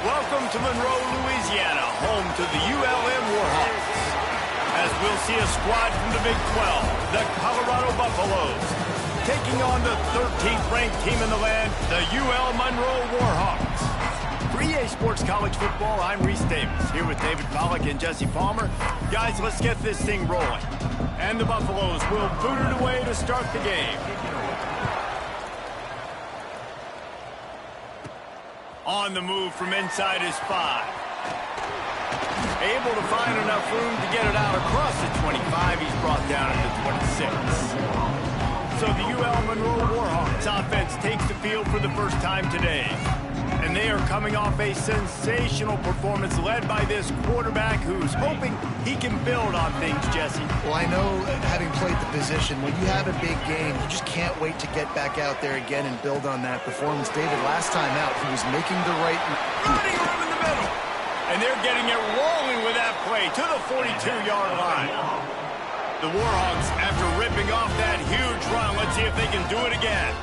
Welcome to Monroe, Louisiana, home to the ULM Warhawks. As we'll see a squad from the Big 12, the Colorado Buffaloes, taking on the 13th ranked team in the land, the UL Monroe Warhawks. For EA Sports College Football, I'm Reese Davis, here with David Pollack and Jesse Palmer. Guys, let's get this thing rolling. And the Buffaloes will boot it away to start the game. On the move from inside his 5. Able to find enough room to get it out across the 25. He's brought down at the 26. So the UL Monroe Warhawks offense takes the field for the first time today. And they are coming off a sensational performance led by this quarterback who's hoping he can build on things, Jesse. Well, I know, having played the position, when you have a big game, you just can't wait to get back out there again and build on that performance. David, last time out, he was making the right... Running room in the middle. And they're getting it rolling with that play to the 42-yard line. The Warhawks, after ripping off that huge run, let's see if they can do it again.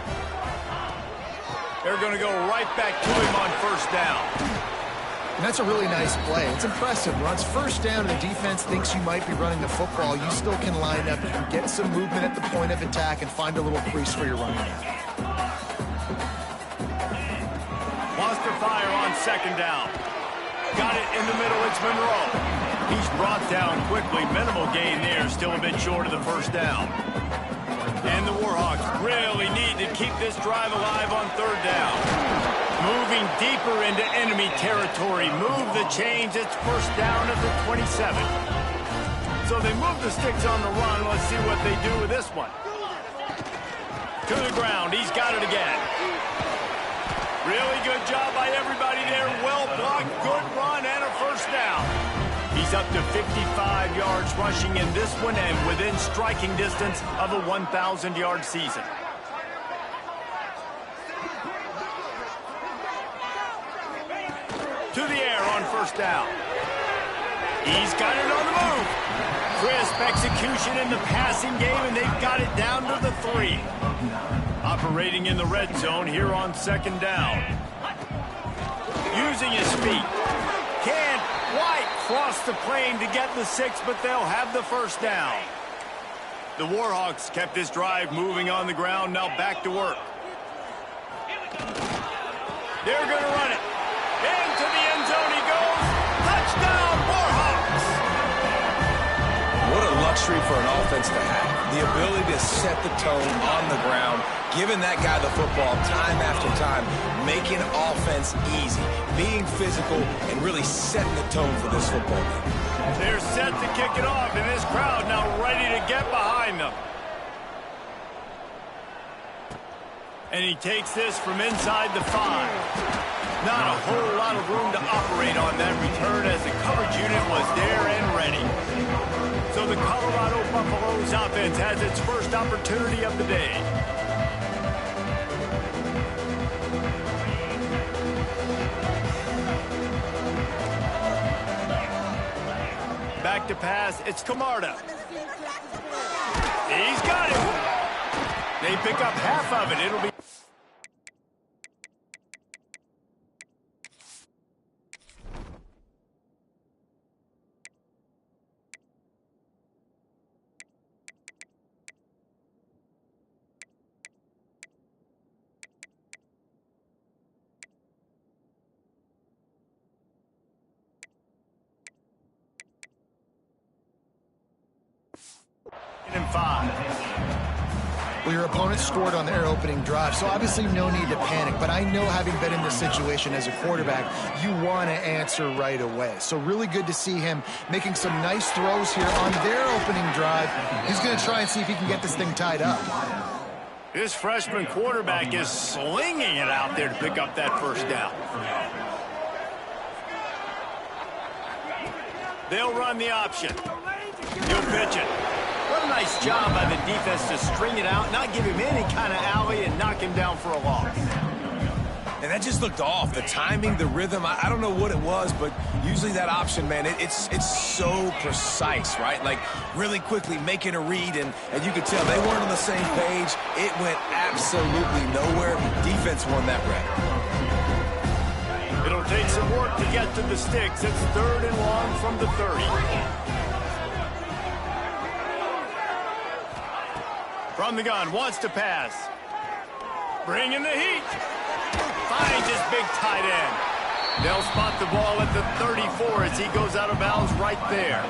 They're going to go right back to him on first down. And that's a really nice play. It's impressive. Once first down and the defense thinks you might be running the football, you still can line up. You can get some movement at the point of attack and find a little crease for your running back. Wants to fire on second down. Got it in the middle. It's Monroe. He's brought down quickly. Minimal gain there. Still a bit short of the first down. And the Warhawks really need to keep this drive alive on third down. Moving deeper into enemy territory. Move the chains. It's first down at the 27. So they move the sticks on the run. Let's see what they do with this one. To the ground. He's got it again. Really good job by everybody there. Well blocked. Good run and a first down. He's up to 55 yards rushing in this one and within striking distance of a 1,000-yard season. To the air on first down. He's got it on the move. Crisp execution in the passing game, and they've got it down to the 3. Operating in the red zone here on second down. Using his feet. Can't quite cross the plane to get the 6, but they'll have the first down. The Warhawks kept this drive moving on the ground. Now back to work. They're going to run it. Into the end zone he goes. Touchdown, Warhawks! What a luxury for an offense to have. The ability to set the tone on the ground, giving that guy the football time after time, making offense easy, being physical, and really setting the tone for this football game. They're set to kick it off, and this crowd now ready to get behind them. And he takes this from inside the 5. Not a whole lot of room to operate on that return as the coverage unit was there and ready. So the Colorado Buffaloes offense has its first opportunity of the day. Back to pass, it's Camarda. He's got it. They pick up half of it. It'll be... And 5. Well, your opponent scored on their opening drive, so obviously no need to panic. But I know, having been in this situation as a quarterback, you want to answer right away. So really good to see him making some nice throws here on their opening drive. He's going to try and see if he can get this thing tied up. This freshman quarterback is slinging it out there to pick up that first down. They'll run the option. He'll pitch it. What a nice job by the defense to string it out, not give him any kind of alley, and knock him down for a loss. And that just looked off. The timing, the rhythm, I don't know what it was, but usually that option, man, it's so precise, right? Like, really quickly making a read, and you could tell they weren't on the same page. It went absolutely nowhere. Defense won that rep. It'll take some work to get to the sticks. It's 3rd and long from the 30. From the gun, wants to pass. Bringing the heat. Finds his big tight end. They'll spot the ball at the 34 as he goes out of bounds right there.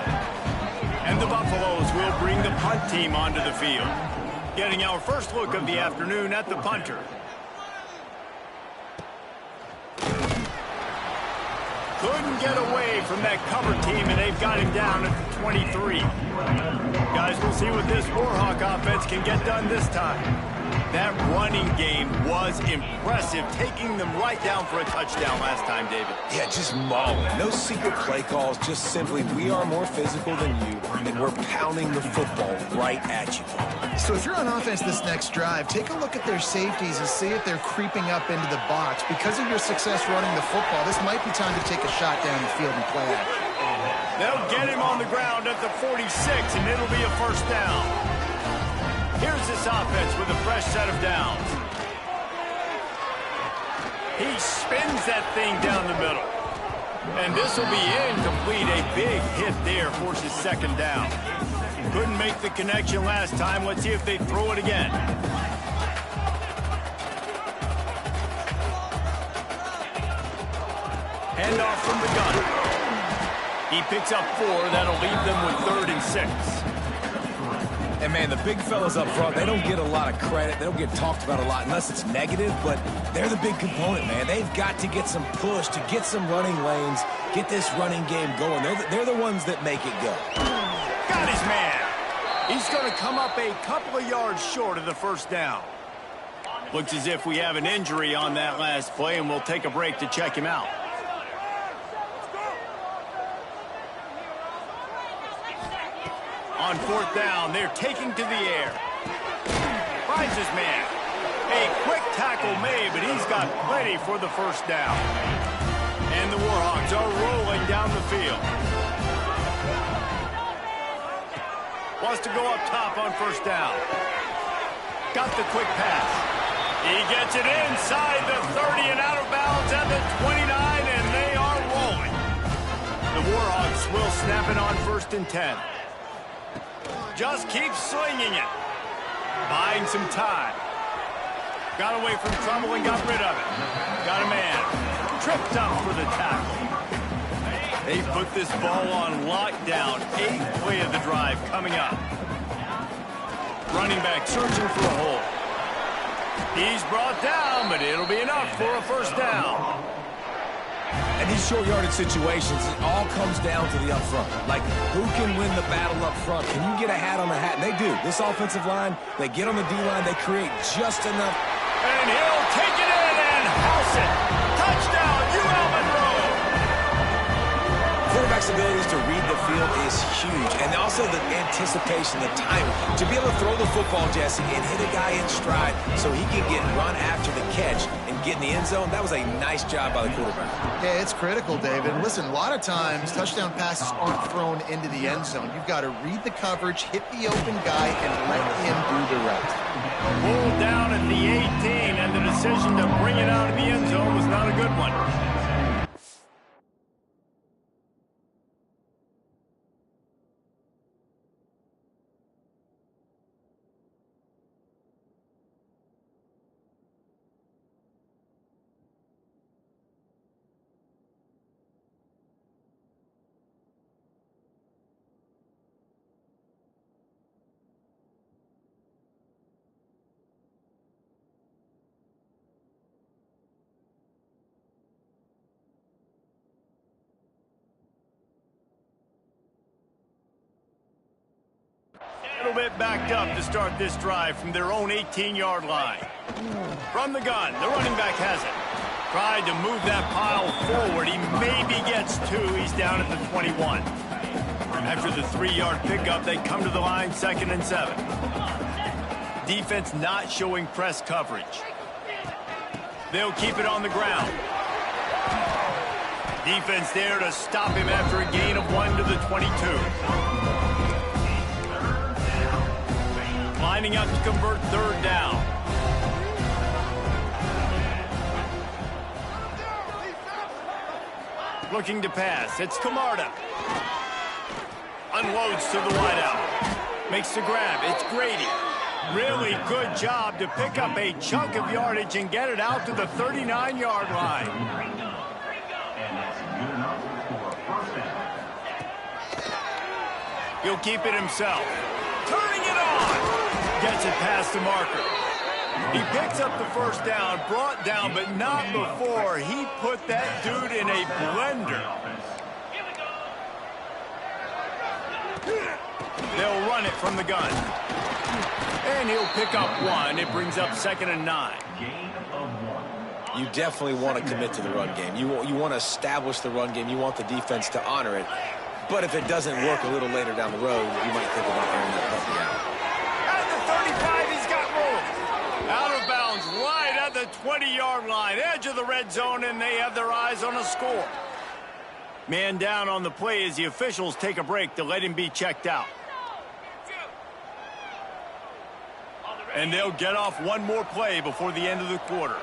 And the Buffaloes will bring the punt team onto the field. Getting our first look of the afternoon at the punter. Couldn't get away from that cover team, and they've got him down at the 23. Guys, we'll see what this Warhawk offense can get done this time. That running game was impressive, taking them right down for a touchdown last time, David. Yeah, just mauling. No secret play calls, just simply, we are more physical than you, and we're pounding the football right at you. So if you're on offense this next drive, take a look at their safeties and see if they're creeping up into the box. Because of your success running the football, this might be time to take a shot down the field and play it. They'll get him on the ground at the 46, and it'll be a first down. Here's this offense with a fresh set of downs. He spins that thing down the middle. And this will be incomplete. A big hit there forces 2nd down. Couldn't make the connection last time. Let's see if they throw it again. Handoff from the gun. He picks up 4. That'll leave them with 3rd and 6. And, man, the big fellas up front, they don't get a lot of credit. They don't get talked about a lot unless it's negative, but they're the big component, man. They've got to get some push, to get some running lanes, get this running game going. They're the ones that make it go. Got his man. He's going to come up a couple of yards short of the first down. Looks as if we have an injury on that last play, and we'll take a break to check him out. On 4th down, they're taking to the air. Finds his man. A quick tackle made, but he's got plenty for the first down. And the Warhawks are rolling down the field. Wants to go up top on 1st down. Got the quick pass. He gets it inside the 30 and out of bounds at the 29, and they are rolling. The Warhawks will snap it on 1st and 10. Just keeps slinging it. Buying some time. Got away from trouble and got rid of it. Got a man. Tripped up for the tackle. They put this ball on lockdown. 8th play of the drive coming up. Running back searching for a hole. He's brought down, but it'll be enough for a first down. And these short yardage situations, it all comes down to the up front. Like, who can win the battle up front? Can you get a hat on the hat? And they do. This offensive line, they get on the D-line, they create just enough. And he'll take it in and house it. Touchdown, UL Monroe. Quarterback's abilities to read the field is huge. And also the anticipation, the timing. To be able to throw the football, Jesse, and hit a guy in stride so he can get run after the catch and get in the end zone, that was a nice job by the quarterback. Yeah, it's critical, David. Listen, a lot of times touchdown passes aren't thrown into the end zone. You've got to read the coverage, hit the open guy, and let him do the rest. Pulled down at the 18, and the decision to bring it out of the end zone was not a good one. A little bit backed up to start this drive from their own 18-yard line. From the gun, the running back has it. Tried to move that pile forward. He maybe gets 2. He's down at the 21. After the 3-yard pickup, they come to the line, 2nd and 7. Defense not showing press coverage. They'll keep it on the ground. Defense there to stop him after a gain of 1 to the 22. Lining up to convert 3rd down. Looking to pass. It's Camarda. Unloads to the wideout. Makes the grab. It's Grady. Really good job to pick up a chunk of yardage and get it out to the 39-yard line. He'll keep it himself. Turning it on. Gets it past the marker. He picks up the 1st down, brought down, but not before he put that dude in a blender. They'll run it from the gun. And he'll pick up 1. It brings up 2nd and 9. You definitely want to commit to the run game. You want to establish the run game. You want the defense to honor it. But if it doesn't work a little later down the road, you might think about airing that puppy out. At the 35, he's got room. Out of bounds, right at the 20-yard line. Edge of the red zone, and they have their eyes on a score. Man down on the play as the officials take a break to let him be checked out. And they'll get off one more play before the end of the quarter.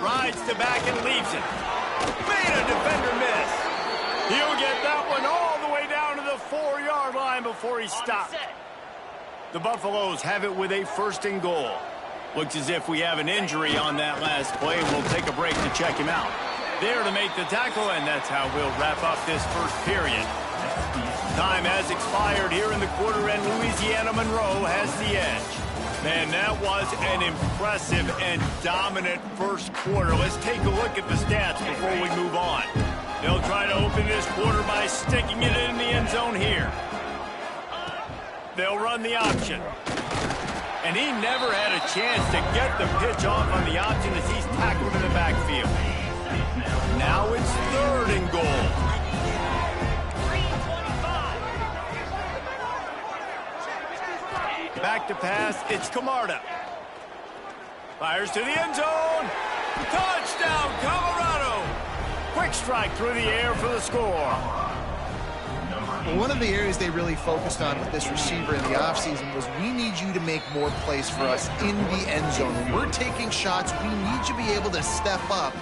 Rides to back and leaves it. Made a defender miss. He'll get that one all the way down to the 4-yard line before he stopped. The Buffaloes have it with a 1st and goal. Looks as if we have an injury on that last play, and we'll take a break to check him out. There to make the tackle, and that's how we'll wrap up this 1st period. Time has expired here in the quarter, and Louisiana Monroe has the edge. Man, that was an impressive and dominant 1st quarter. Let's take a look at the stats before we move on. They'll try to open this quarter by sticking it in the end zone here. They'll run the option. And he never had a chance to get the pitch off on the option as he's tackled in the backfield. Now it's 3rd and goal. Back to pass, it's Camarda. Fires to the end zone. Touchdown, Colorado. Quick strike through the air for the score. Well, one of the areas they really focused on with this receiver in the offseason was we need you to make more plays for us in the end zone. When we're taking shots, we need you to be able to step up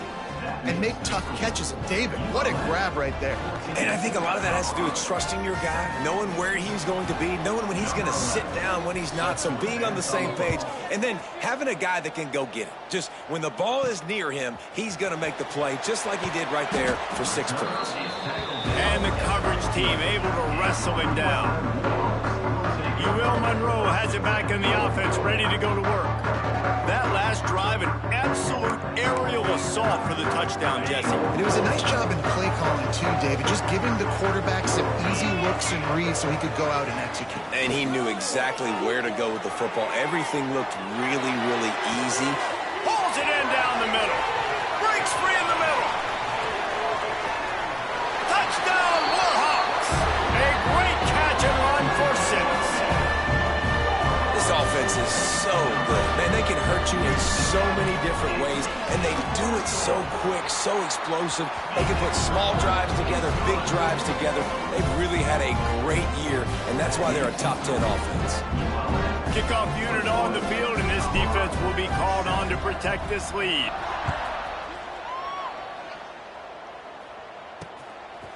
and make tough catches. And David, what a grab right there. And I think a lot of that has to do with trusting your guy, knowing where he's going to be, knowing when he's going to sit down, when he's not, so being on the same page, and then having a guy that can go get it. Just when the ball is near him, he's going to make the play just like he did right there for 6 points. And the coverage team able to wrestle him down. UL Monroe has it back in the offense, ready to go to work. That last drive, an absolute aerial assault for the touchdown, Jesse. And it was a nice job in play calling too, David, just giving the quarterback some easy looks and reads so he could go out and execute. And he knew exactly where to go with the football. Everything looked really, really easy. Pulls it in down the middle. Breaks free in the middle. Touchdown, Warhawks. A great catch and run for 6. This offense is so good. Man, they can hurt you in so many different ways, and they do it so quick, so explosive. They can put small drives together, big drives together. They've really had a great year, and that's why they're a top 10 offense. Kickoff unit on the field, and this defense will be called on to protect this lead.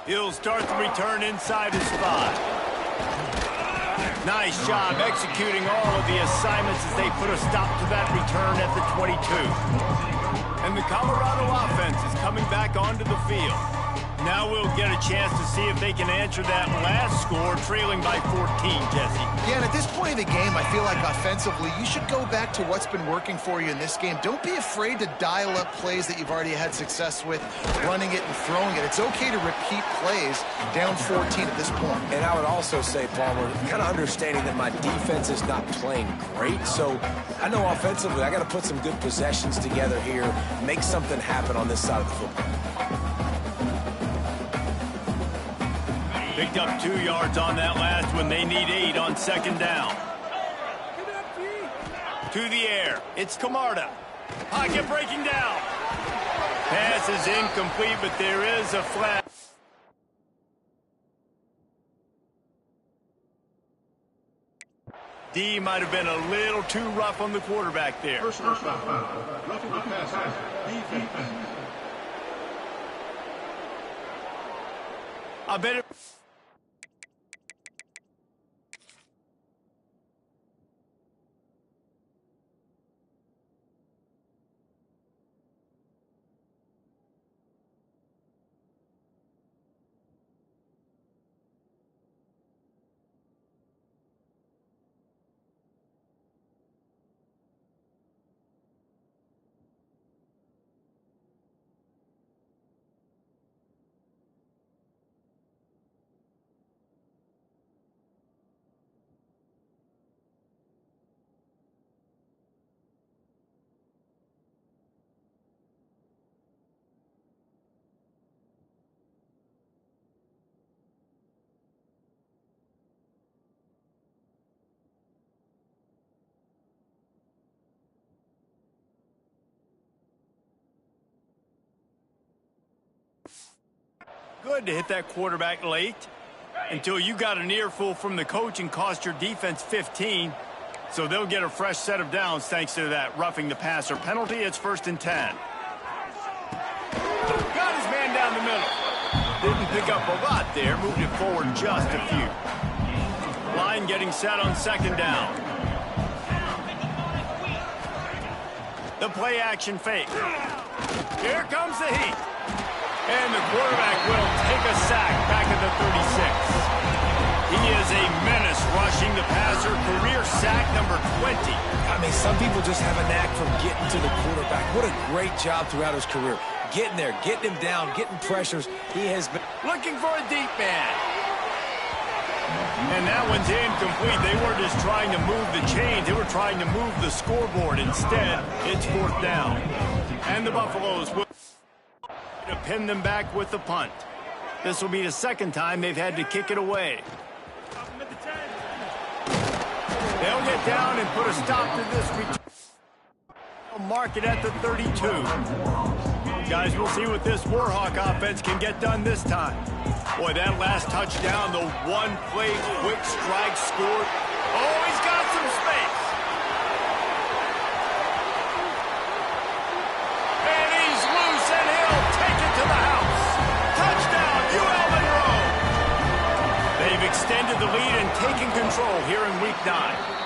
He'll start the return inside his spot. Nice job executing all of the assignments as they put a stop to that return at the 22. And the Colorado offense is coming back onto the field. Now we'll get a chance to see if they can answer that last score, trailing by 14, Jesse. Yeah, and at this point of the game, I feel like offensively, you should go back to what's been working for you in this game. Don't be afraid to dial up plays that you've already had success with, running it and throwing it. It's okay to repeat plays down 14 at this point. And I would also say, Palmer, kind of understanding that my defense is not playing great, so I know offensively I got to put some good possessions together here, make something happen on this side of the football. Picked up 2 yards on that last one. They need 8 on second down. To the air. It's Camarda. Pocket breaking down. Pass is incomplete, but there is a flag. D might have been a little too rough on the quarterback there. Personal foul. Roughing the passer. Defense. I bet it. Good to hit that quarterback late until you got an earful from the coach and cost your defense 15. So they'll get a fresh set of downs thanks to that roughing the passer penalty. It's 1st and 10. Got his man down the middle. Didn't pick up a lot there. Moved it forward just a few. Line getting set on second down. The play action fake. Here comes the heat. And the quarterback will take a sack back at the 36. He is a menace rushing the passer. Career sack number 20. I mean, some people just have a knack from getting to the quarterback. What a great job throughout his career. Getting there, getting him down, getting pressures. He has been looking for a deep man. And that one's incomplete. They weren't just trying to move the chains. They were trying to move the scoreboard. Instead, it's 4th down. And the Buffaloes will to pin them back with the punt. This will be the second time they've had to kick it away. They'll get down and put a stop to this return. They'll mark it at the 32. Guys, we'll see what this Warhawk offense can get done this time. Boy, that last touchdown, the one-play quick strike scored. Oh, he's got some space. And he's loose, and he'll take it to the house. Touchdown, UL Monroe. They've extended the lead and taken control here in Week 9.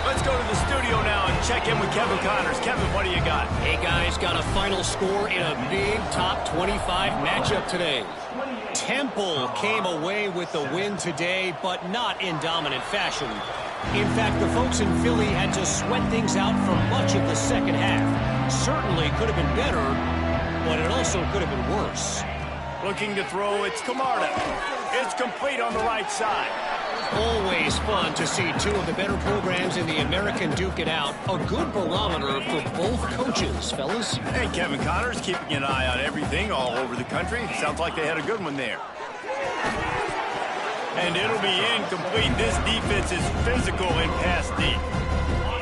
Let's go to the studio now and check in with Kevin Connors. Kevin, what do you got? Hey, guys, got a final score in a big top 25 matchup today. Temple came away with the win today, but not in dominant fashion. In fact, the folks in Philly had to sweat things out for much of the second half. Certainly could have been better, but it also could have been worse. Looking to throw, it's Camarda. It's complete on the right side. Always fun to see two of the better programs in the American duke it out. A good barometer for both coaches, fellas. Hey, Kevin Connors keeping an eye on everything all over the country. Sounds like they had a good one there. And it'll be incomplete. This defense is physical in pass deep.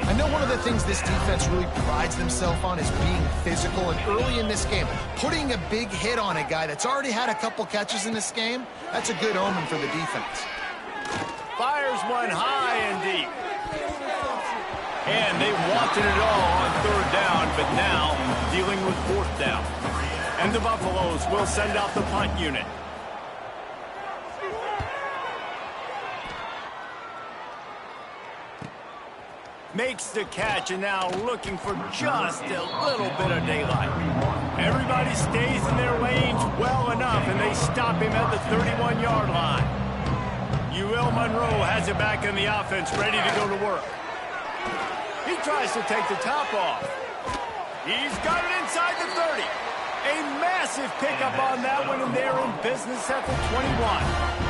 I know one of the things this defense really prides themselves on is being physical, and early in this game, putting a big hit on a guy that's already had a couple catches in this game, that's a good omen for the defense. Fires one high and deep. And they wanted it all on 3rd down, but now dealing with 4th down. And the Buffaloes will send out the punt unit. Makes the catch, and now looking for just a little bit of daylight. Everybody stays in their lanes well enough, and they stop him at the 31-yard line. UL Monroe has it back in the offense, ready to go to work. He tries to take the top off. He's got it inside the 30. A massive pickup on that one, and they're in business at the 21.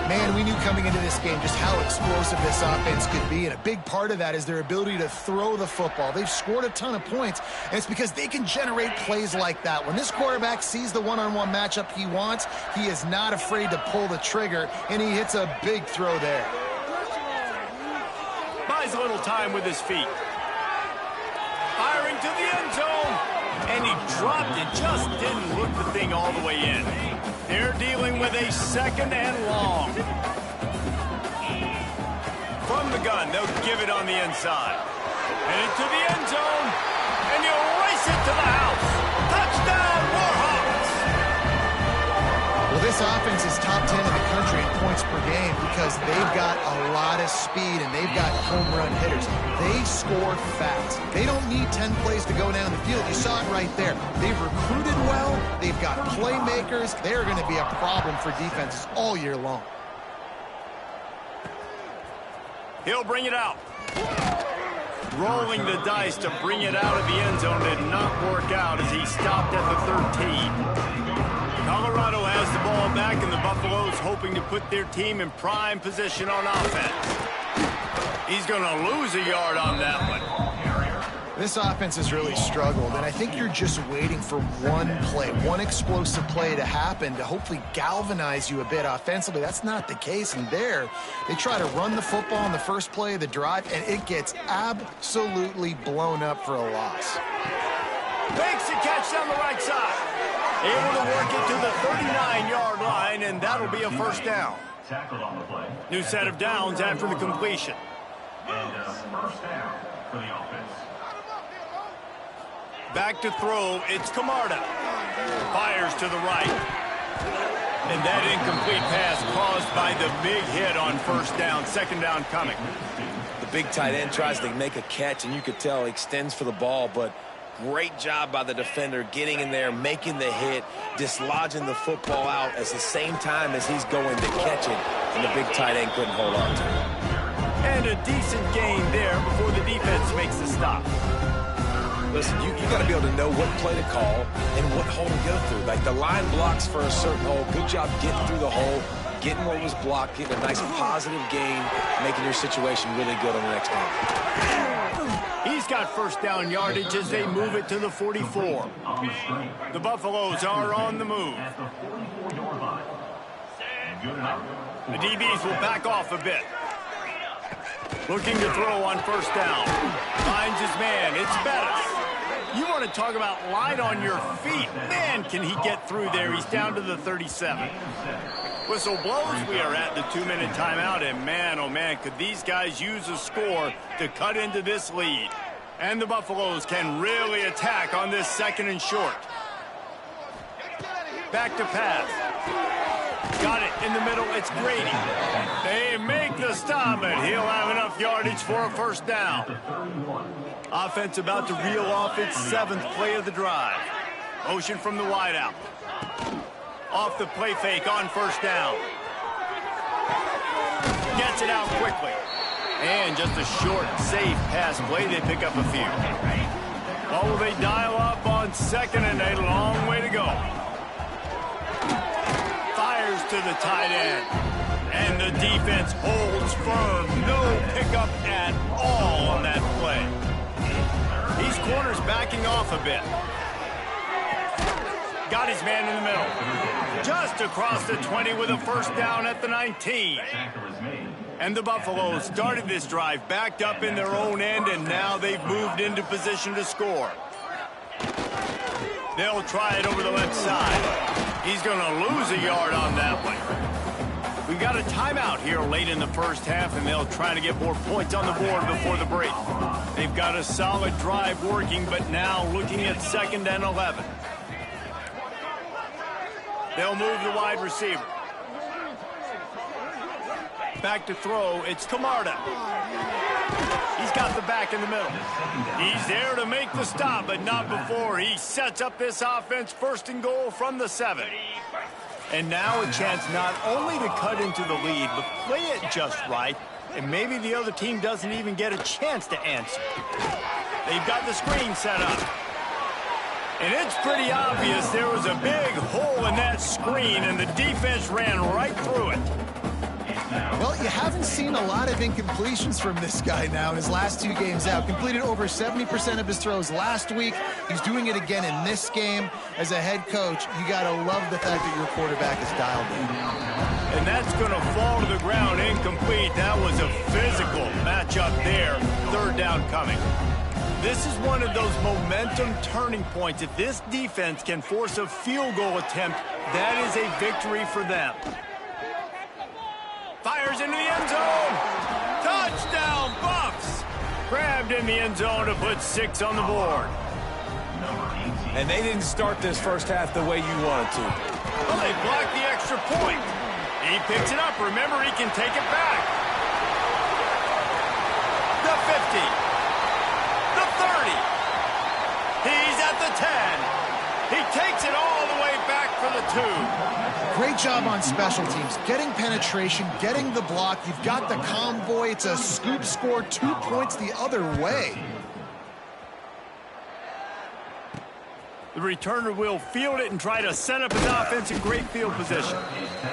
Man, we knew coming into this game just how explosive this offense could be, and a big part of that is their ability to throw the football. They've scored a ton of points, and it's because they can generate plays like that. When this quarterback sees the one-on-one matchup he wants, he is not afraid to pull the trigger, and he hits a big throw there. Buys a little time with his feet. Firing to the end zone, and he dropped it. Just didn't look the thing all the way in. They're dealing with a 2nd and long. From the gun, they'll give it on the inside. Headed to the end zone, and he'll race it to the house. Touchdown, Warhawks! Well, this offense is top 10 in the country in points per game because they've got a lot of speed and they've got home run hitters. They score fast. They don't need 10 plays to go down the field. You saw it right there. They've recruited well. They've got playmakers. They're going to be a problem for defenses all year long. He'll bring it out. Rolling the dice to bring it out of the end zone did not work out as he stopped at the 13. Colorado has the ball back, and the Buffaloes hoping to put their team in prime position on offense. He's going to lose a yard on that one. This offense has really struggled, and I think you're just waiting for one play, one explosive play to happen to hopefully galvanize you a bit offensively. That's not the case, and there, they try to run the football on the first play of the drive, and it gets absolutely blown up for a loss. Makes a catch down the right side. Able to work it to the 39-yard line, and that'll be a first down. New set of downs after the completion. And first down for the offense. Back to throw, it's Camarda. Fires to the right. And that incomplete pass caused by the big hit on first down. 2nd down coming. The big tight end tries to make a catch, and you could tell he extends for the ball, but great job by the defender getting in there, making the hit, dislodging the football out at the same time as he's going to catch it, and the big tight end couldn't hold on to it. And a decent gain there before the defense makes the stop. Listen, you got to be able to know what play to call and what hole to go through. Like the line blocks for a certain hole. Good job getting through the hole, getting what was blocked, getting a nice positive gain, making your situation really good on the next one. He's got first down yardage as they move it to the 44. The Buffaloes are on the move. The DBs will back off a bit. Looking to throw on first down. Finds his man. It's Bettis. You want to talk about light on your feet. Man, can he get through there. He's down to the 37. Whistle blows. We are at the 2-minute timeout. And man, oh man, could these guys use a score to cut into this lead. And the Buffaloes can really attack on this 2nd and short. Back to pass. Got it in the middle. It's Grady. They make the stop, and he'll have enough yardage for a first down. Offense about to reel off its 7th play of the drive. Motion from the wideout. Off the play fake on first down. Gets it out quickly. And just a short, safe pass play. They pick up a few. What will they dial up on 2nd and a long way to go? Fires to the tight end. And the defense holds firm. No pickup at all on that play. These corners backing off a bit. Got his man in the middle. Just across the 20 with a first down at the 19. And the Buffaloes started this drive backed up in their own end, and now they've moved into position to score. They'll try it over the left side. He's going to lose a yard on that one. We got a timeout here late in the first half, and they'll try to get more points on the board before the break. They've got a solid drive working, but now looking at 2nd and 11. They'll move the wide receiver. Back to throw, it's Camarda. He's got the back in the middle. He's there to make the stop, but not before. He sets up this offense 1st and goal from the 7. And now a chance not only to cut into the lead, but play it just right, and maybe the other team doesn't even get a chance to answer. They've got the screen set up. And it's pretty obvious there was a big hole in that screen, and the defense ran right through it. Well, you haven't seen a lot of incompletions from this guy now in his last 2 games out. Completed over 70% of his throws last week. He's doing it again in this game. As a head coach, you got to love the fact that your quarterback is dialed in. And that's going to fall to the ground incomplete. That was a physical matchup there. 3rd down coming. This is one of those momentum turning points. If this defense can force a field goal attempt, that is a victory for them. Fires into the end zone. Touchdown, Buffs. Grabbed in the end zone to put 6 on the board. And they didn't start this first half the way you wanted to. Well, they blocked the extra point. He picks it up. Remember, he can take it back. The 50. The 30. He's at the 10. He takes it all the way back for the 2. Great job on special teams. Getting penetration, getting the block. You've got the convoy. It's a scoop score, 2 points the other way. The returner will field it and try to set up his offense in great field position.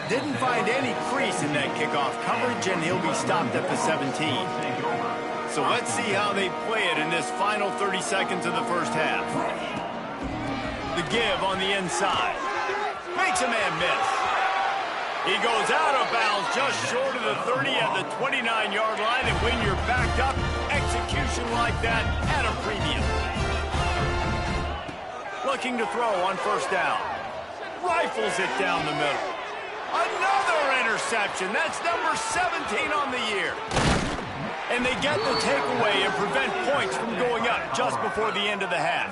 Didn't find any crease in that kickoff coverage, and he'll be stopped at the 17. So let's see how they play it in this final 30 seconds of the first half. The give on the inside. Makes a man miss. He goes out of bounds just short of the 30 at the 29-yard line, and when you're backed up, execution like that at a premium. Looking to throw on 1st down. Rifles it down the middle. Another interception. That's number 17 on the year. And they get the takeaway and prevent points from going up just before the end of the half.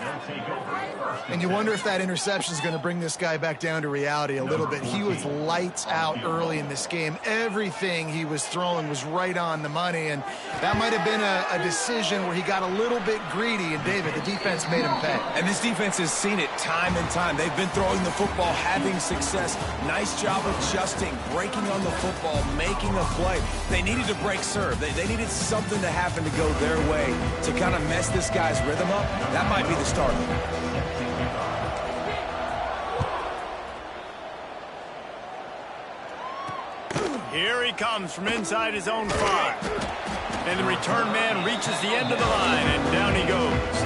And you wonder if that interception is going to bring this guy back down to reality a little bit. He was lights out early in this game. Everything he was throwing was right on the money, and that might have been a decision where he got a little bit greedy, and David, the defense made him pay. And this defense has seen it time and time. They've been throwing the football, having success. Nice job adjusting, breaking on the football, making a play. They needed to break serve. They needed something to happen to go their way to kind of mess this guy's rhythm up. That might be the start of it. Here he comes from inside his own 5. And the return man reaches the end of the line, and down he goes.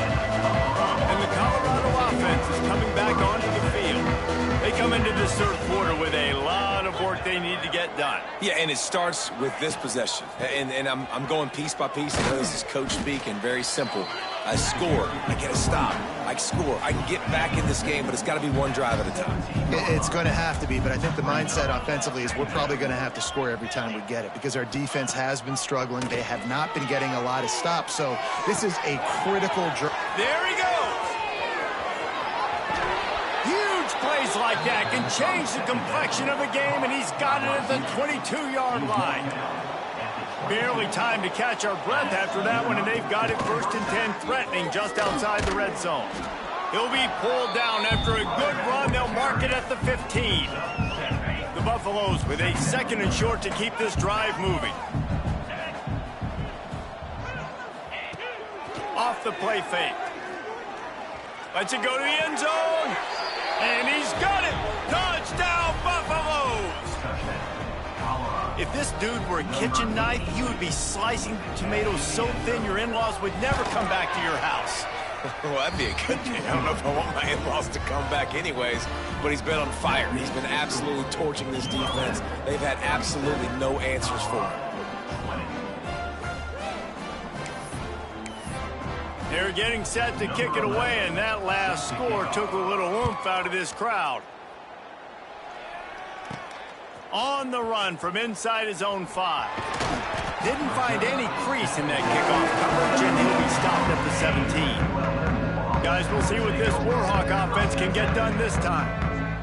And the Colorado offense is coming back onto the field. They come into this 3rd quarter with a lot of work they need to get done. Yeah, and it starts with this possession. And I'm going piece by piece. I know this is coach speak and very simple. I score. I get a stop. I score. I can get back in this game, but it's got to be one drive at a time. It's going to have to be, but I think the mindset offensively is we're probably going to have to score every time we get it because our defense has been struggling. They have not been getting a lot of stops, so this is a critical drive. There he goes. Huge plays like that can change the complexion of a game, and he's got it at the 22-yard line. Barely time to catch our breath after that one, and they've got it 1st and 10, threatening just outside the red zone. He'll be pulled down after a good run. They'll mark it at the 15. The Buffaloes with a 2nd and short to keep this drive moving. Off the play fake. Lets it go to the end zone. And he's got it. Touchdown, Buffaloes. If this dude were a kitchen knife, you would be slicing tomatoes so thin your in-laws would never come back to your house. Well, that'd be a good thing. I don't know if I want my in-laws to come back anyways, but he's been on fire. He's been absolutely torching this defense. They've had absolutely no answers for him. They're getting set to kick it away, and that last score took a little oomph out of this crowd. On the run from inside his own 5. Didn't find any crease in that kickoff coverage, and he'll be stopped at the 17. Guys, we'll see what this Warhawk offense can get done this time.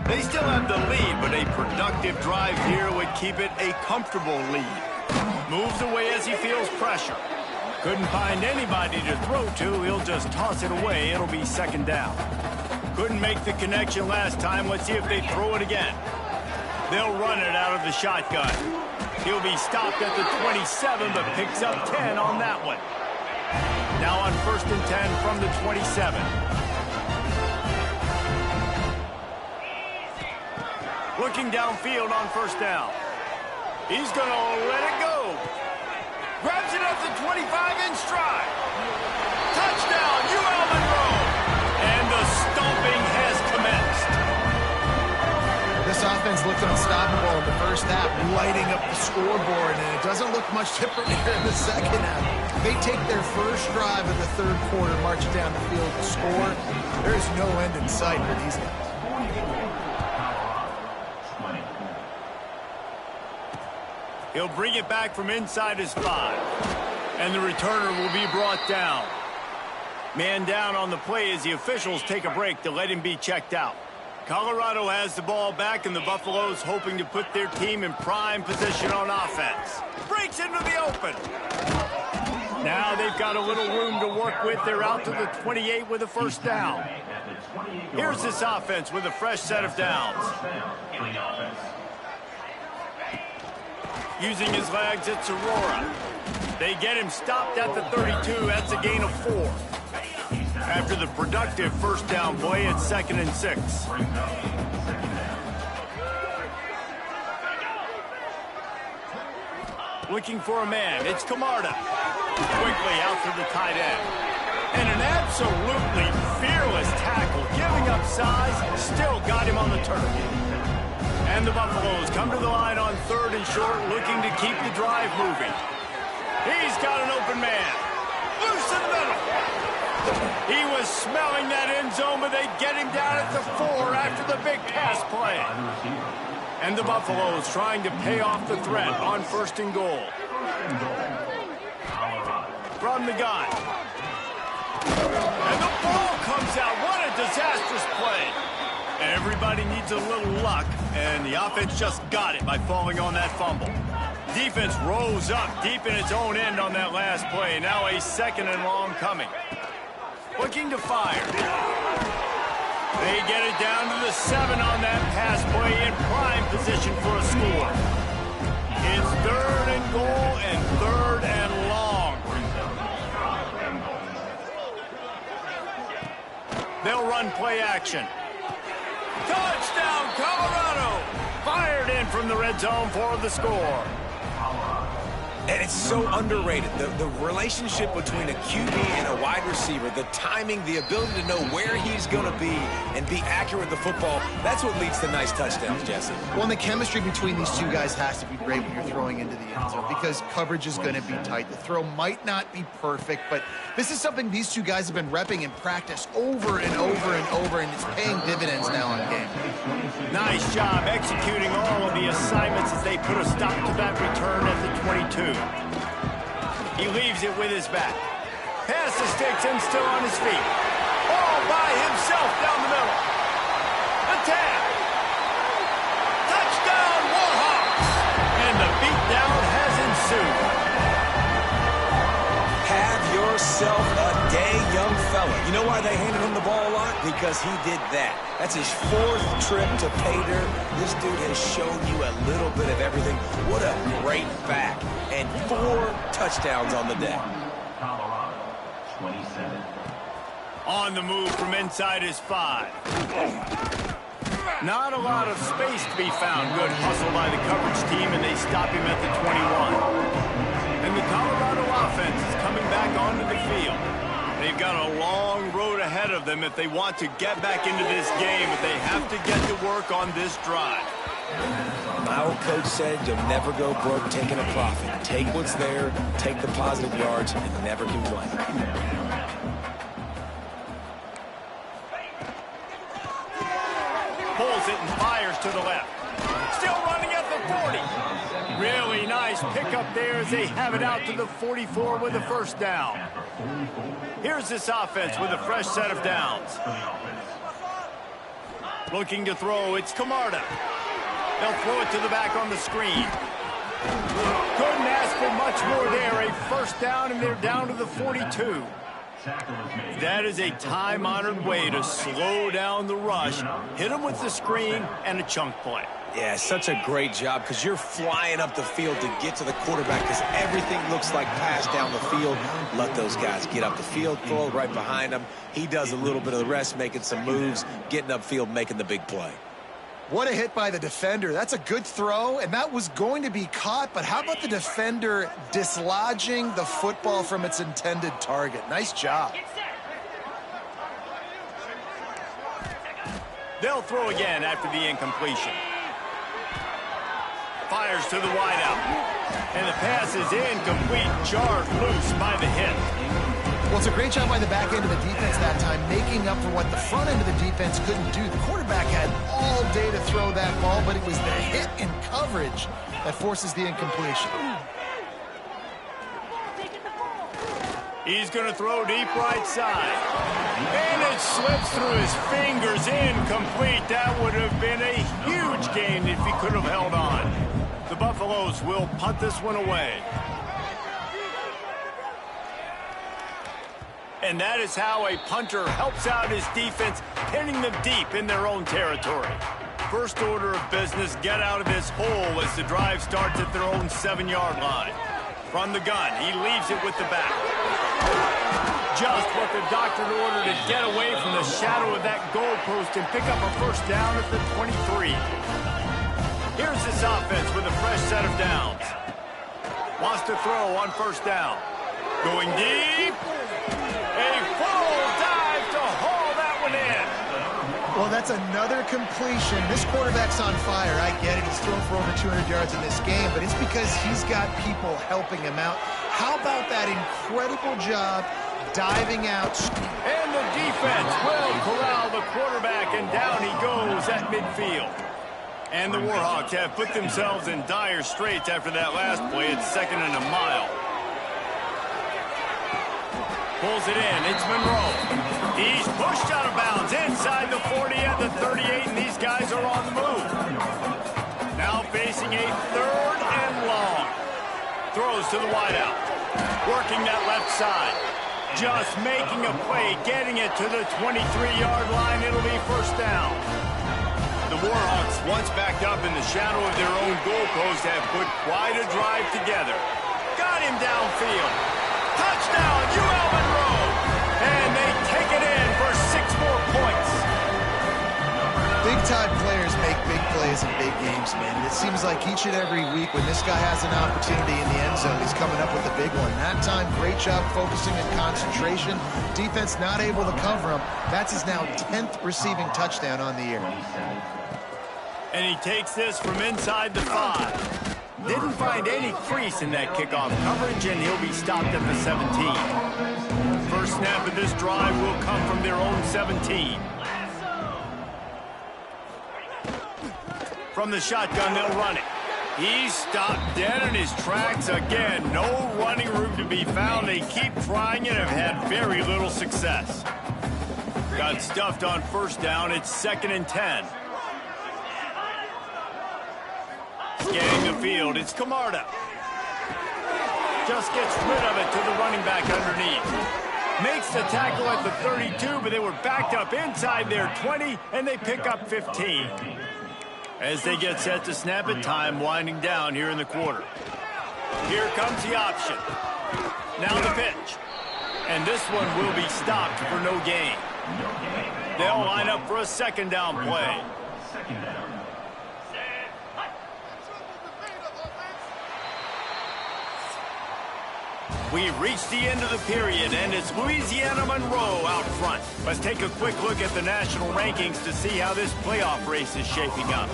They still have the lead, but a productive drive here would keep it a comfortable lead. Moves away as he feels pressure. Couldn't find anybody to throw to. He'll just toss it away. It'll be second down. Couldn't make the connection last time. Let's see if they throw it again. They'll run it out of the shotgun. He'll be stopped at the 27, but picks up 10 on that one. Now on 1st and 10 from the 27. Looking downfield on 1st down. He's going to let it go. Grabs it at the 25 in stride. Touchdown, UL Monroe. And the stomping has commenced. This offense looked unstoppable in the first half, lighting up the scoreboard, and it doesn't look much different here in the second half. They take their first drive of the third quarter, march down the field to score. There's no end in sight for these guys. He'll bring it back from inside his 5. And the returner will be brought down. Man down on the play as the officials take a break to let him be checked out. Colorado has the ball back, and the Buffaloes hoping to put their team in prime position on offense. Breaks into the open. Now they've got a little room to work with. They're out to the 28 with a first down. Here's this offense with a fresh set of downs. Using his legs, it's Aurora. They get him stopped at the 32. That's a gain of 4. After the productive first down play, it's 2nd and 6. Looking for a man. It's Camarda. Quickly out to the tight end. And an absolutely fearless tackle. Giving up size, still got him on the turf. And the Buffaloes come to the line on 3rd and short, looking to keep the drive moving. He's got an open man. Loose in the middle. He was smelling that end zone, but they get him down at the 4 after the big pass play. And the Buffaloes trying to pay off the threat on 1st and goal. From the gun. And the ball comes out. What a disastrous play. Everybody needs a little luck, and the offense just got it by falling on that fumble. Defense rose up deep in its own end on that last play. Now a 2nd and long coming. Looking to fire. They get it down to the 7 on that pass play, in prime position for a score. It's 3rd and goal and 3rd and long. They'll run play action. Touchdown, Colorado! Fired in from the red zone for the score. And it's so underrated. The relationship between a QB and a wide receiver, the timing, the ability to know where he's going to be and be accurate with the football, that's what leads to nice touchdowns, Jesse. Well, and the chemistry between these two guys has to be great when you're throwing into the end zone because coverage is going to be tight. The throw might not be perfect, but this is something these two guys have been repping in practice over and over and over, and it's paying dividends now on game. Nice job executing all of the assignments as they put a stop to that return at the 22. He leaves it with his back. Pass the sticks and still on his feet. All by himself down the middle. The tap. Touchdown, Warhawks. And the beatdown has ensued. Have yourself a day, young fella. You know why they handed him the ball a lot? Because he did that. That's his 4th trip to pay dirt. This dude has shown you a little bit of everything. What a great back. And 4 touchdowns on the day. Colorado, 27. On the move from inside his 5. Not a lot of space to be found. Good hustle by the coverage team, and they stop him at the 21. And the Colorado offense is coming back onto the field. They've got a long road ahead of them if they want to get back into this game, but they have to get to work on this drive. My old coach said you'll never go broke taking a profit. Take what's there, take the positive yards, and never complain. Pulls it and fires to the left. Still running at the 40. Really nice pickup there as they have it out to the 44 with a first down. Here's this offense with a fresh set of downs. Looking to throw, it's Camarda. They'll throw it to the back on the screen. Couldn't ask for much more there. A first down, and they're down to the 42. That is a time-honored way to slow down the rush, hit them with the screen, and a chunk play. Yeah, such a great job because you're flying up the field to get to the quarterback because everything looks like pass down the field. Let those guys get up the field, throw it right behind him. He does a little bit of the rest, making some moves, getting upfield, making the big play. What a hit by the defender. That's a good throw, and that was going to be caught, but how about the defender dislodging the football from its intended target? Nice job. They'll throw again after the incompletion. Fires to the wideout. And the pass is incomplete, jarred loose by the hit. Well, it's a great job by the back end of the defense that time, making up for what the front end of the defense couldn't do. The quarterback had all day to throw that ball, but it was the hit in coverage that forces the incompletion. He's going to throw deep right side. And it slips through his fingers, incomplete. That would have been a huge gain if he could have held on. The Buffaloes will punt this one away. And that is how a punter helps out his defense, pinning them deep in their own territory. First order of business, get out of this hole as the drive starts at their own 7-yard line. From the gun, he leaves it with the back. Just what the doctor ordered to get away from the shadow of that goalpost and pick up a first down at the 23. Here's this offense with a fresh set of downs. Wants to throw on first down. Going deep. A full dive to haul that one in. Well, that's another completion. This quarterback's on fire. I get it. He's thrown for over 200 yards in this game, but it's because he's got people helping him out. How about that incredible job diving out? And the defense will corral the quarterback, and down he goes at midfield. And the Warhawks have put themselves in dire straits after that last play. It's 2nd and a mile. Pulls it in. It's Monroe. He's pushed out of bounds inside the 40 at the 38, and these guys are on the move. Now facing a 3rd and long. Throws to the wideout. Working that left side. Just making a play, getting it to the 23-yard line. It'll be first down. The Warhawks, once backed up in the shadow of their own goalpost, have put quite a drive together. Got him downfield. Touchdown, UL Monroe. And they take it in for 6 more points. Big-time players make big plays in big games, man. And it seems like each and every week when this guy has an opportunity in the end zone, he's coming up with a big one. That time, great job focusing and concentration. Defense not able to cover him. That's his now 10th receiving touchdown on the year. And he takes this from inside the 5. Didn't find any crease in that kickoff coverage, and he'll be stopped at the 17. First snap of this drive will come from their own 17. From the shotgun, they'll run it. He's stopped dead in his tracks again. No running room to be found. They keep trying and have had very little success. Got stuffed on first down. It's 2nd and 10. Scanning the field, it's Camarda. Just gets rid of it to the running back underneath. Makes the tackle at the 32, but they were backed up inside their 20, and they pick up 15. As they get set to snap it, time winding down here in the quarter. Here comes the option. Now the pitch. And this one will be stopped for no gain. They'll line up for a 2nd down play. We reached the end of the period, and it's Louisiana Monroe out front. Let's take a quick look at the national rankings to see how this playoff race is shaping up.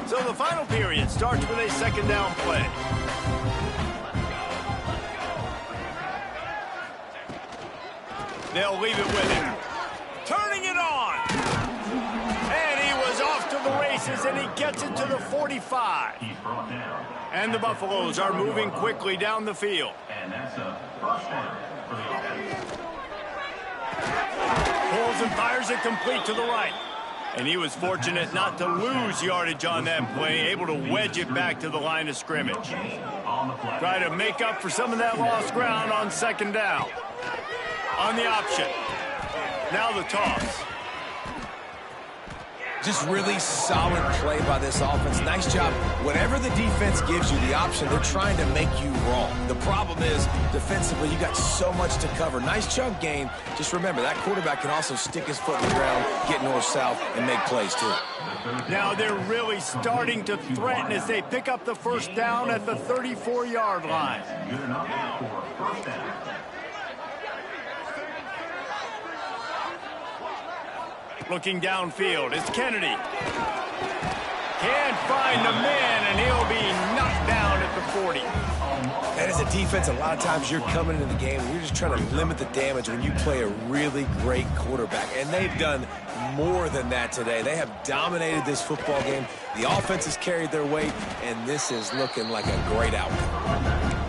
So the final period starts with a 2nd down play. They'll leave it with him. Turning it on. And he was off to the races, and he gets it to the 45. He's brought down. And the Buffaloes are moving quickly down the field. And that's a first down for the offense. Pulls and fires it complete to the right. And he was fortunate not to lose yardage on that play, able to wedge it back to the line of scrimmage. Try to make up for some of that lost ground on second down. On the option. Now the toss. Just really solid play by this offense. Nice job. Whatever the defense gives you the option, they're trying to make you wrong. The problem is, defensively, you got so much to cover. Nice chunk gain. Just remember, that quarterback can also stick his foot in the ground, get north-south, and make plays, too. Now they're really starting to threaten as they pick up the first down at the 34-yard line. Good enough for first down. Looking downfield, it's Kennedy. Can't find the man, and he'll be knocked down at the 40. And as a defense, a lot of times you're coming into the game and you're just trying to limit the damage when you play a really great quarterback. And they've done more than that today. They have dominated this football game. The offense has carried their weight, and this is looking like a great outcome.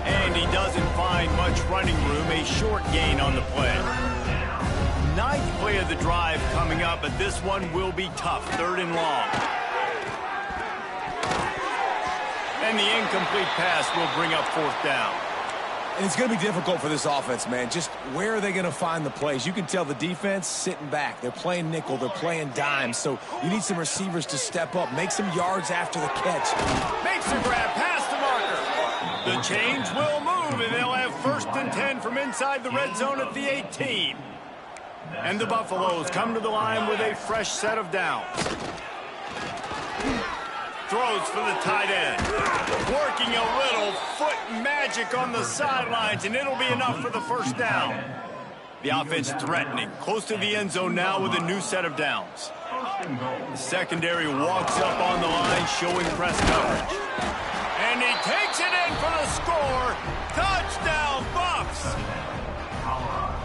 And he doesn't find much running room, a short gain on the play. Ninth play of the drive coming up, but this one will be tough. Third and long. And the incomplete pass will bring up fourth down. And it's going to be difficult for this offense, man. Just where are they going to find the plays? You can tell the defense sitting back. They're playing nickel. They're playing dime. So you need some receivers to step up, make some yards after the catch. Makes the grab past the marker. The change will move, and they'll have first and 10 from inside the red zone at the 18. And the Buffaloes come to the line with a fresh set of downs. Throws for the tight end. Working a little foot magic on the sidelines, and it'll be enough for the first down. The offense threatening, close to the end zone now with a new set of downs. The secondary walks up on the line, showing press coverage. And he takes it in for the score. Touchdown, Buffs!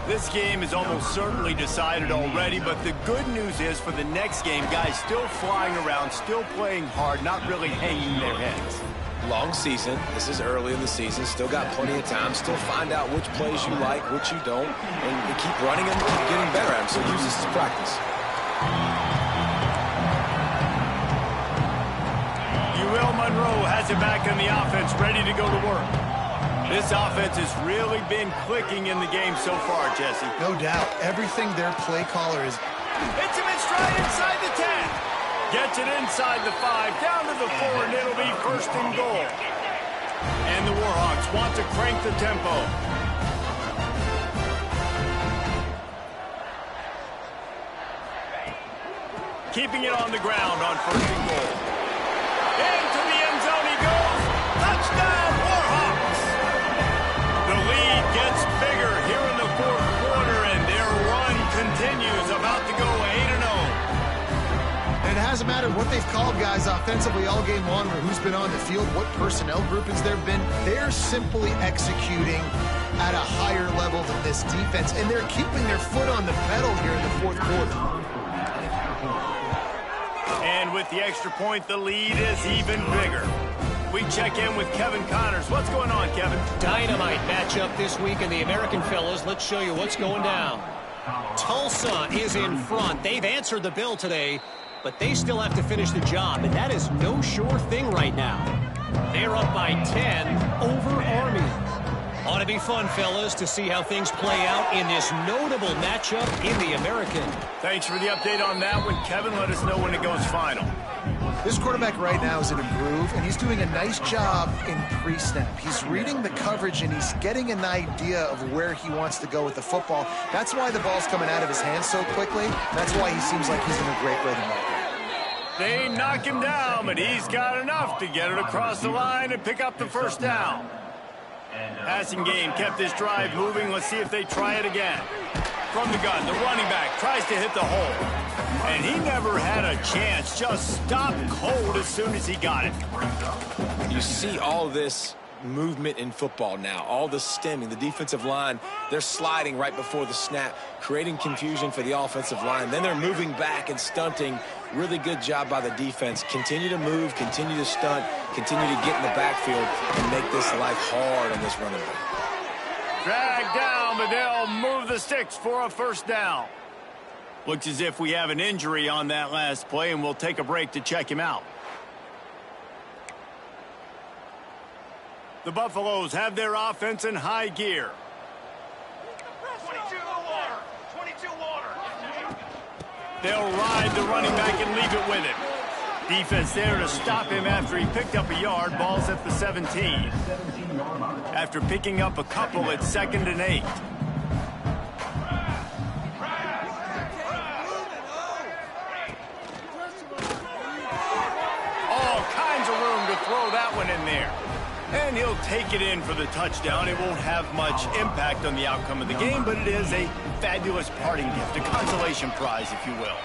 This game is almost certainly decided already, but the good news is for the next game, guys still flying around, still playing hard, not really hanging their heads. Long season. This is early in the season. Still got plenty of time. Still find out which plays you like, which you don't, and you keep running and keep getting better at them. So use this as practice. UL Monroe has it back in the offense, ready to go to work. This offense has really been clicking in the game so far, Jesse. No doubt. Everything their play caller is. Hits him in stride inside the 10. Gets it inside the 5, down to the 4, and it'll be first and goal. And the Warhawks want to crank the tempo. Keeping it on the ground on first and goal. Into the end zone he goes. Touchdown, Warhawks! The lead gets bigger here in the fourth quarter, and their run continues, about to go 8-0. And it hasn't mattered what they've called guys offensively all game long or who's been on the field, what personnel groupings there have been. They're simply executing at a higher level than this defense, and they're keeping their foot on the pedal here in the fourth quarter. And with the extra point, the lead is even bigger. We check in with Kevin Connors. What's going on, Kevin? Dynamite matchup this week in the American, fellas. Let's show you what's going down. Tulsa is in front. They've answered the bell today, but they still have to finish the job, and that is no sure thing right now. They're up by 10 over Army. Ought to be fun, fellas, to see how things play out in this notable matchup in the American. Thanks for the update on that one, Kevin. Let us know when it goes final. This quarterback right now is in a groove, and he's doing a nice job in pre-snap. He's reading the coverage, and he's getting an idea of where he wants to go with the football. That's why the ball's coming out of his hands so quickly. That's why he seems like he's in a great rhythm right now. They knock him down, but he's got enough to get it across the line and pick up the first down. Passing game kept this drive moving. Let's see if they try it again. From the gun, the running back tries to hit the hole. And he never had a chance. Just stopped cold as soon as he got it. You see all this movement in football now. All the stemming, the defensive line, they're sliding right before the snap, creating confusion for the offensive line. Then they're moving back and stunting. Really good job by the defense. Continue to move, continue to stunt, continue to get in the backfield and make this life hard on this running back. Dragged down, but they'll move the sticks for a first down. Looks as if we have an injury on that last play, and we'll take a break to check him out. The Buffaloes have their offense in high gear. 22 water. 22 water. They'll ride the running back and leave it with him. Defense there to stop him after he picked up a yard. Ball's at the 17. After picking up a couple, it's 2nd and 8. All kinds of room to throw that one in there. And he'll take it in for the touchdown. It won't have much impact on the outcome of the game, but it is a fabulous parting gift, a consolation prize, if you will.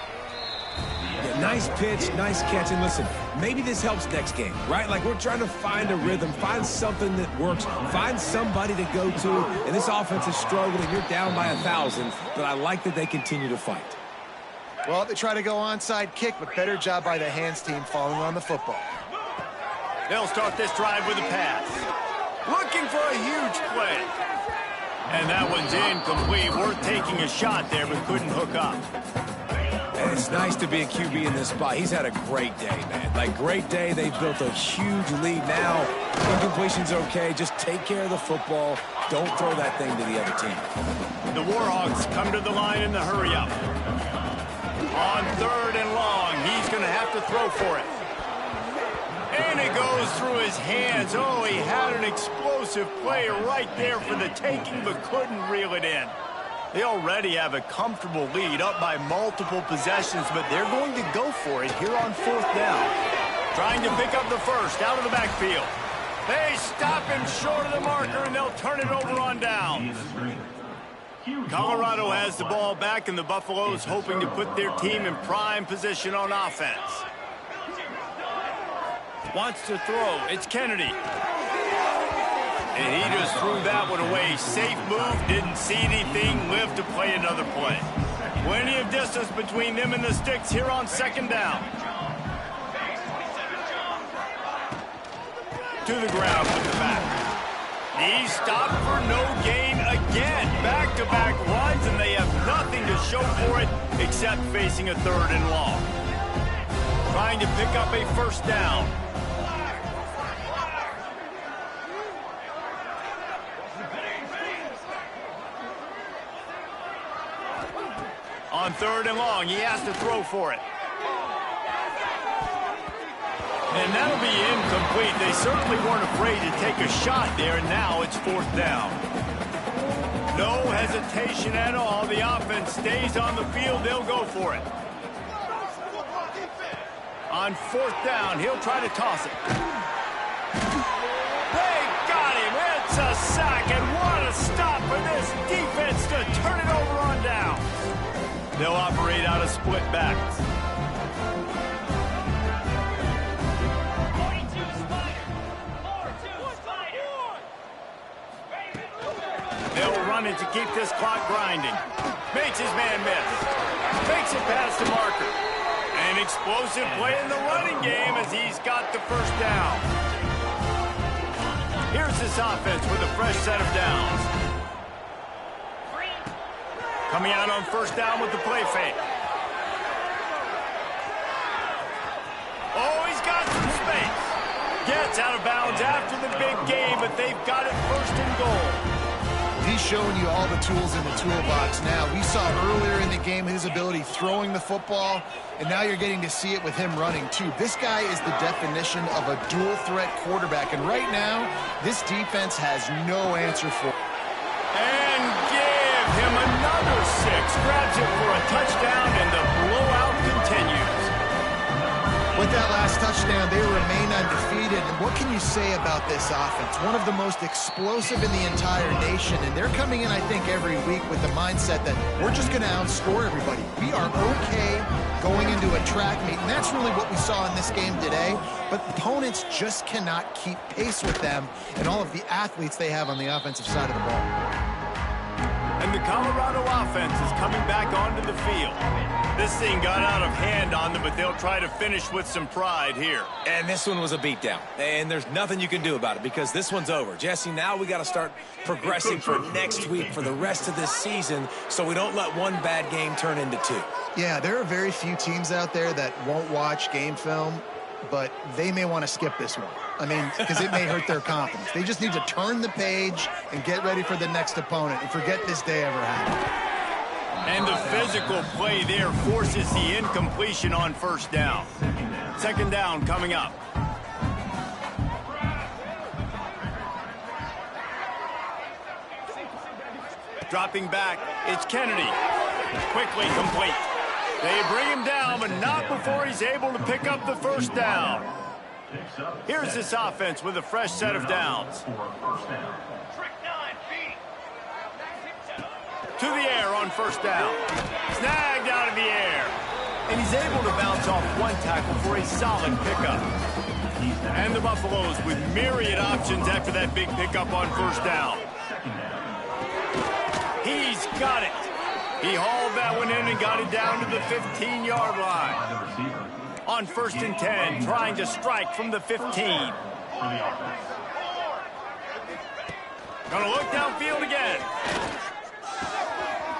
Yeah, nice pitch, nice catch. And listen, maybe this helps next game, right? Like we're trying to find a rhythm, find something that works, find somebody to go to. And this offense is struggling. You're down by 1,000, but I like that they continue to fight. Well, they try to go onside kick, but better job by the hands team following on the football. They'll start this drive with a pass. Looking for a huge play. And that one's incomplete. Worth taking a shot there, but couldn't hook up. And it's nice to be a QB in this spot. He's had a great day, man. Like, great day. They've built a huge lead now. Incompletion's okay. Just take care of the football. Don't throw that thing to the other team. The Warhawks come to the line in the hurry-up. On 3rd and long, he's going to have to throw for it. And it goes through his hands. Oh, he had an explosive play right there for the taking, but couldn't reel it in. They already have a comfortable lead, up by multiple possessions, but they're going to go for it here on 4th down. Trying to pick up the first out of the backfield. They stop him short of the marker, and they'll turn it over on downs. Colorado has the ball back, and the Buffaloes hoping to put their team in prime position on offense. Wants to throw. It's Kennedy. And he just threw that one away. Safe move. Didn't see anything. Lived to play another play. Plenty of distance between them and the sticks here on 2nd down. To the ground with the back. He stopped for no gain again. Back-to-back runs, and they have nothing to show for it except facing a 3rd and long. Trying to pick up a first down. On 3rd and long, he has to throw for it. And that'll be incomplete. They certainly weren't afraid to take a shot there, and now it's 4th down. No hesitation at all. The offense stays on the field. They'll go for it. On 4th down, he'll try to toss it. They got him. It's a sack, and what a stop for this defense to turn it over on down. They'll operate out of split backs. They'll run it to keep this clock grinding. Makes his man miss. Takes it past the marker. An explosive play in the running game as he's got the first down. Here's this offense with a fresh set of downs. Coming out on 1st down with the play fake. Oh, he's got some space. Gets out of bounds after the big game, but they've got it 1st and goal. He's showing you all the tools in the toolbox now. We saw earlier in the game his ability throwing the football, and now you're getting to see it with him running too. This guy is the definition of a dual-threat quarterback, and right now, this defense has no answer for it. And give him another 6. Grabs it for a touchdown, and the blowout continues. With that last touchdown, they remain undefeated. And what can you say about this offense? One of the most explosive in the entire nation. And they're coming in, I think, every week with the mindset that we're just going to outscore everybody. We are okay going into a track meet. And that's really what we saw in this game today. But opponents just cannot keep pace with them and all of the athletes they have on the offensive side of the ball. And the Colorado offense is coming back onto the field. This thing got out of hand on them, but they'll try to finish with some pride here. And this one was a beatdown. And there's nothing you can do about it because this one's over. Jesse, now we got to start progressing for next week for the rest of this season so we don't let one bad game turn into two. Yeah, there are very few teams out there that won't watch game film, but they may want to skip this one. I mean, because it may hurt their confidence. They just need to turn the page and get ready for the next opponent and forget this day ever happened. And the physical play there forces the incompletion on first down. Second down coming up. Dropping back, it's Kennedy. Quickly complete. They bring him down, but not before he's able to pick up the first down. Here's this offense with a fresh set of downs. To the air on first down. Snagged out of the air. And he's able to bounce off one tackle for a solid pickup. And the Buffaloes with myriad options after that big pickup on first down. He's got it. He hauled that one in and got it down to the 15-yard line. On first and 10, trying to strike from the 15. Gonna look downfield again.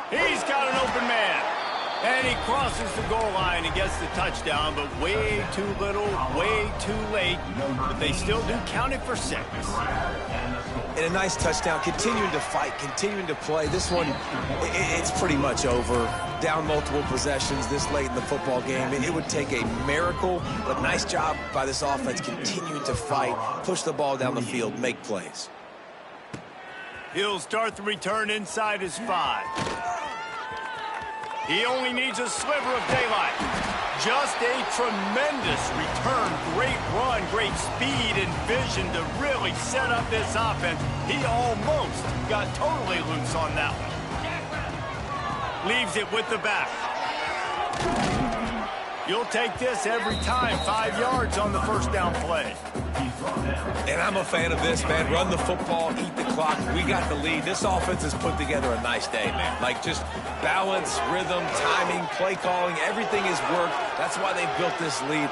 He's got an open man. And he crosses the goal line and gets the touchdown, but way too little, way too late. But they still do count it for 6. And a nice touchdown, continuing to fight, continuing to play. This one, it's pretty much over. Down multiple possessions this late in the football game. It would take a miracle, but nice job by this offense continuing to fight, push the ball down the field, make plays. He'll start the return inside his 5. He only needs a sliver of daylight. Just a tremendous return. Great run, great speed and vision to really set up this offense. He almost got totally loose on that one. Leaves it with the back. You'll take this every time. 5 yards on the first down play. And I'm a fan of this, man. Run the football, eat the clock. We got the lead. This offense has put together a nice day, man. Like just balance, rhythm, timing, play calling. Everything has worked. That's why they built this lead.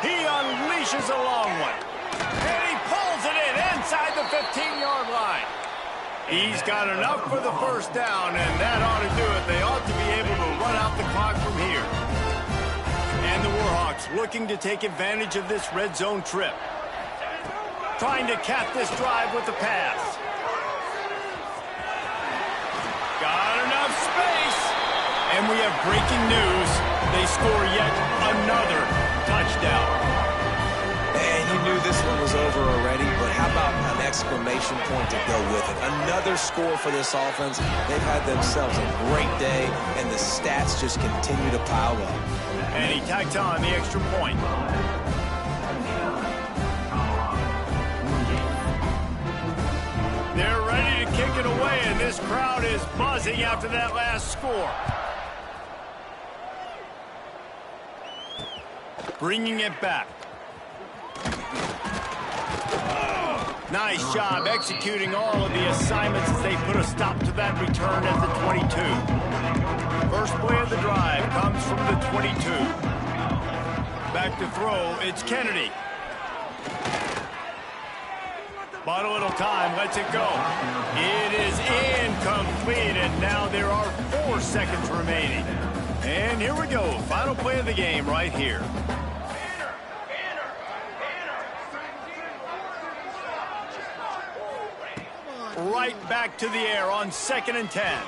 He unleashes a long one. And he pulls it in inside the 15-yard line. He's got enough for the first down, and that ought to do it. They ought to be able to run out the clock from here. And the Warhawks looking to take advantage of this red zone trip. Trying to cap this drive with the pass. Got enough space. And we have breaking news. They score yet another touchdown. And you knew this one was over already, but how about an exclamation point to go with it? Another score for this offense. They've had themselves a great day, and the stats just continue to pile up. And he tacks on the extra point. They're ready to kick it away, and this crowd is buzzing after that last score. Bringing it back. Nice job executing all of the assignments as they put a stop to that return at the 22. First play of the drive comes from the 22. Back to throw, it's Kennedy. Bought a little time, lets it go. It is incomplete, and now there are 4 seconds remaining. And here we go, final play of the game right here. Right back to the air on 2nd and 10.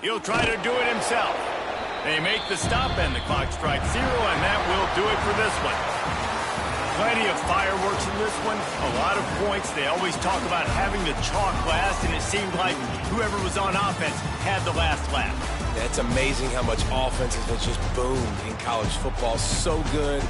He'll try to do it himself. They make the stop, and the clock strikes 0, and that will do it for this one. Plenty of fireworks in this one, a lot of points. They always talk about having the chalk last, and it seemed like whoever was on offense had the last laugh. Yeah, it's amazing how much offenses have just boomed in college football. So good.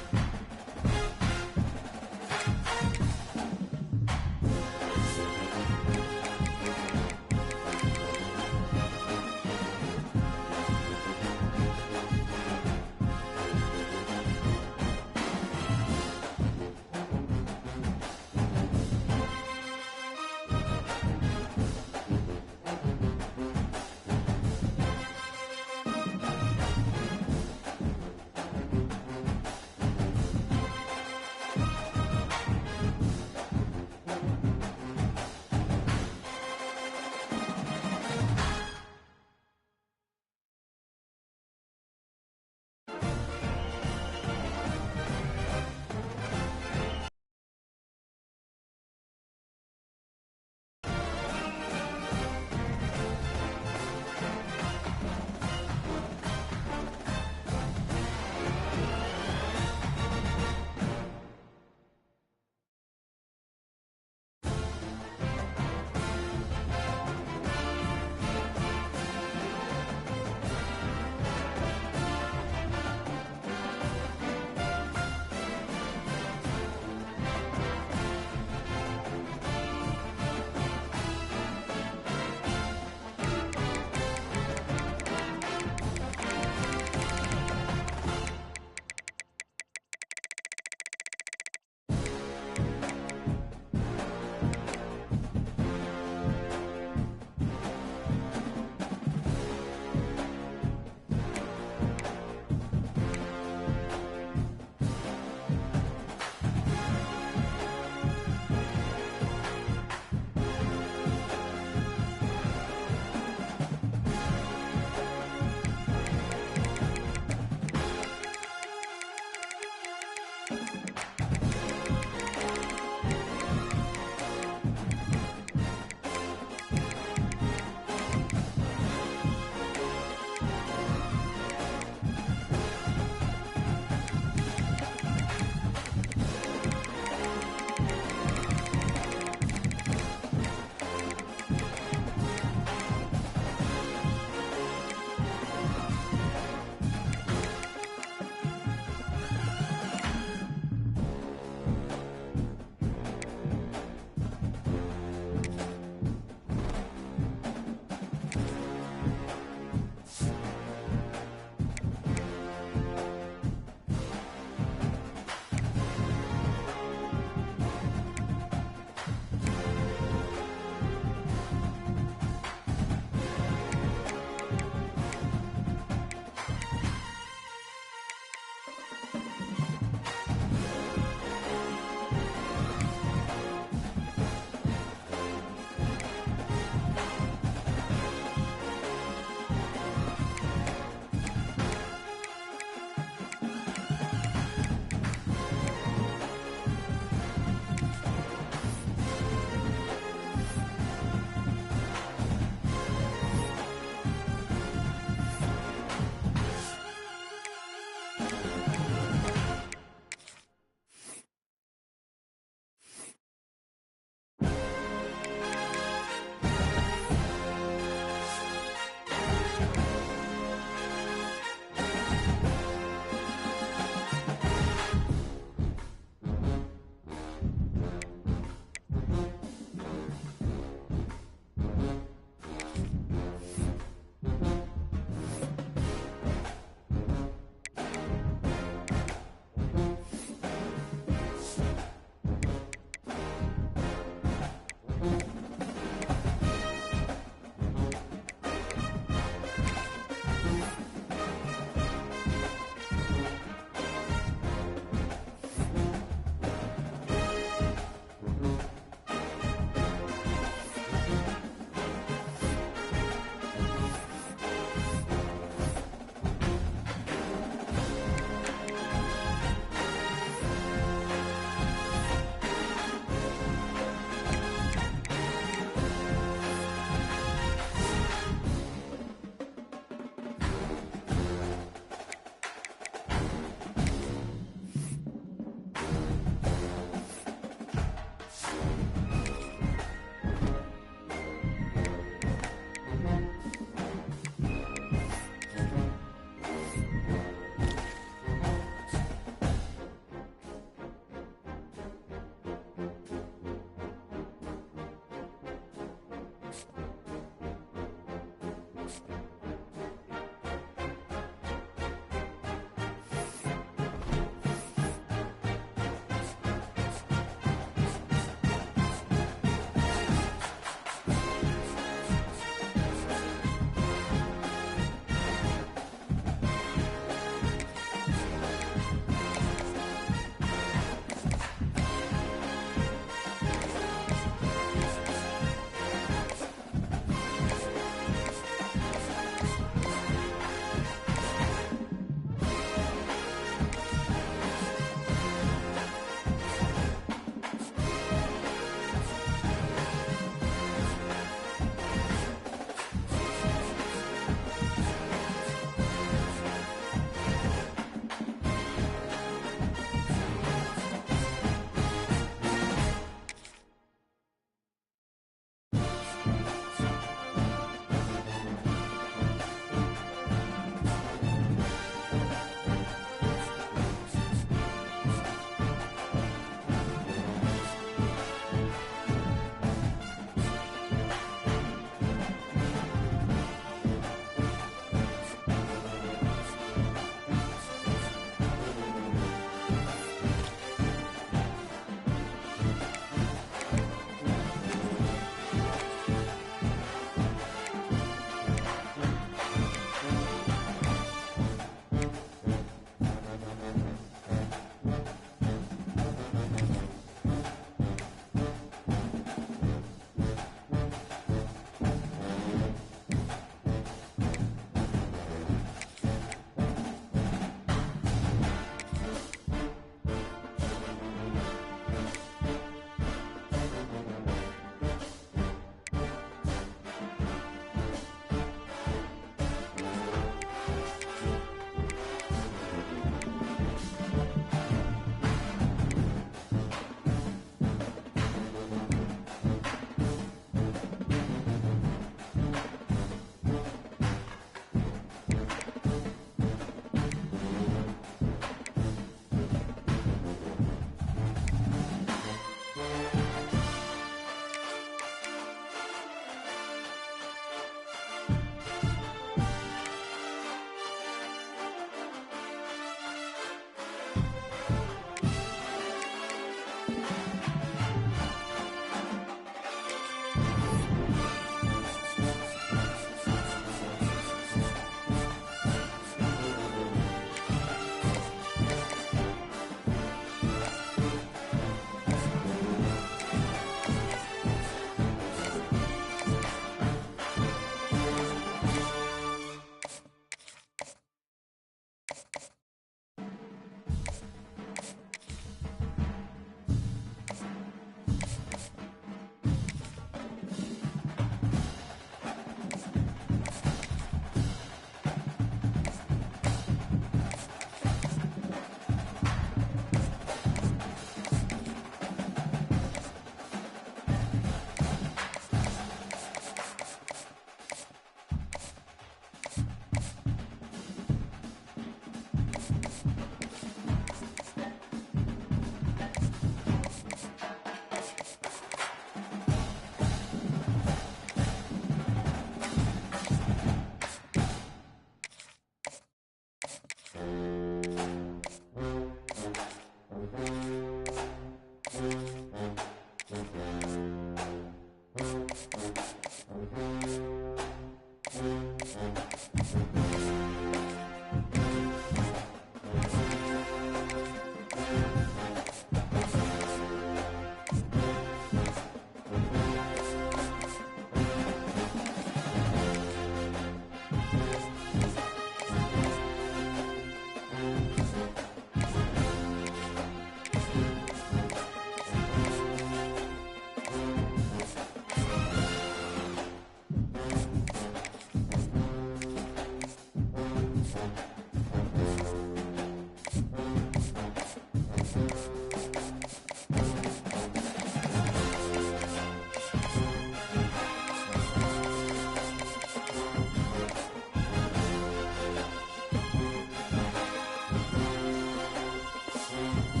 defense.